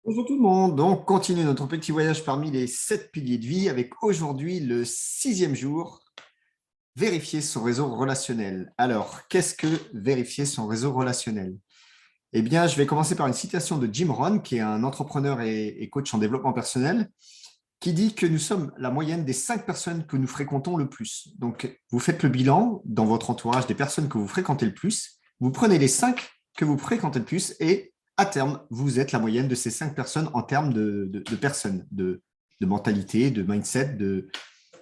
Bonjour tout le monde, donc continue notre petit voyage parmi les 7 piliers de vie avec aujourd'hui le 6e jour, vérifier son réseau relationnel. Alors, qu'est-ce que vérifier son réseau relationnel? Eh bien, je vais commencer par une citation de Jim Rohn, qui est un entrepreneur et coach en développement personnel, qui dit que nous sommes la moyenne des 5 personnes que nous fréquentons le plus. Donc, vous faites le bilan dans votre entourage des personnes que vous fréquentez le plus, vous prenez les 5 que vous fréquentez le plus et à terme, vous êtes la moyenne de ces 5 personnes en termes de personnes, de mentalité, de mindset,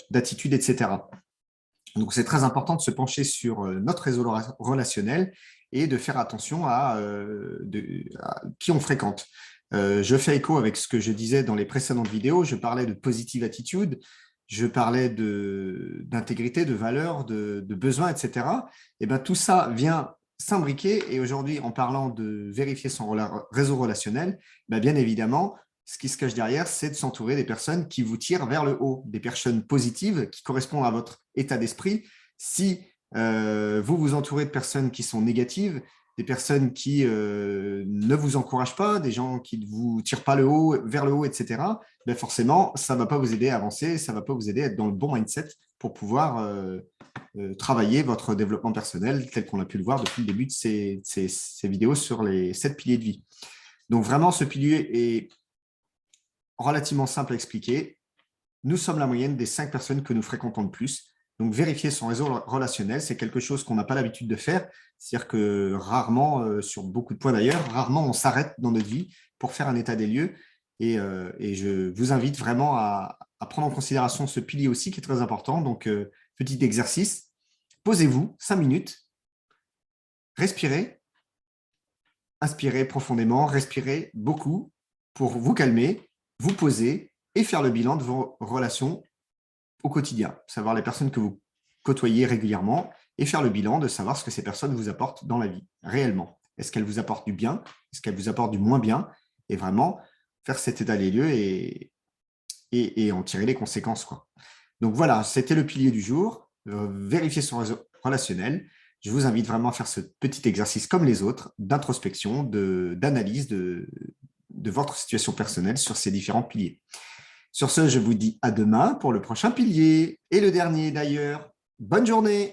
d'attitude, etc. Donc, c'est très important de se pencher sur notre réseau relationnel et de faire attention à qui on fréquente. Je fais écho avec ce que je disais dans les précédentes vidéos. Je parlais de positive attitude, je parlais d'intégrité, de valeur, de besoin, etc. Et bien, tout ça vient s'imbriquer. Et aujourd'hui, en parlant de vérifier son réseau relationnel, bien évidemment, ce qui se cache derrière, c'est de s'entourer des personnes qui vous tirent vers le haut, des personnes positives qui correspondent à votre état d'esprit. Si vous vous entourez de personnes qui sont négatives, des personnes qui ne vous encouragent pas, des gens qui ne vous tirent pas vers le haut, etc., forcément, ça ne va pas vous aider à avancer, ça ne va pas vous aider à être dans le bon mindset pour pouvoir travailler votre développement personnel tel qu'on a pu le voir depuis le début de ces vidéos sur les 7 piliers de vie. Donc vraiment, ce pilier est relativement simple à expliquer. Nous sommes la moyenne des 5 personnes que nous fréquentons le plus. Donc, vérifier son réseau relationnel, c'est quelque chose qu'on n'a pas l'habitude de faire. C'est-à-dire que rarement, sur beaucoup de points d'ailleurs, rarement on s'arrête dans notre vie pour faire un état des lieux. Et je vous invite vraiment à prendre en considération ce pilier aussi qui est très important. Donc, petit exercice, posez-vous 5 minutes, respirez, inspirez profondément, respirez beaucoup pour vous calmer, vous poser et faire le bilan de vos relations au quotidien, savoir les personnes que vous côtoyez régulièrement et faire le bilan de savoir ce que ces personnes vous apportent dans la vie, réellement. Est-ce qu'elles vous apportent du bien? Est-ce qu'elles vous apportent du moins bien? Et vraiment faire cet état des lieux et en tirer les conséquences, quoi. Donc voilà, c'était le pilier du jour, vérifier son réseau relationnel. Je vous invite vraiment à faire ce petit exercice comme les autres, d'introspection, d'analyse de votre situation personnelle sur ces différents piliers. Sur ce, je vous dis à demain pour le prochain pilier et le dernier d'ailleurs. Bonne journée!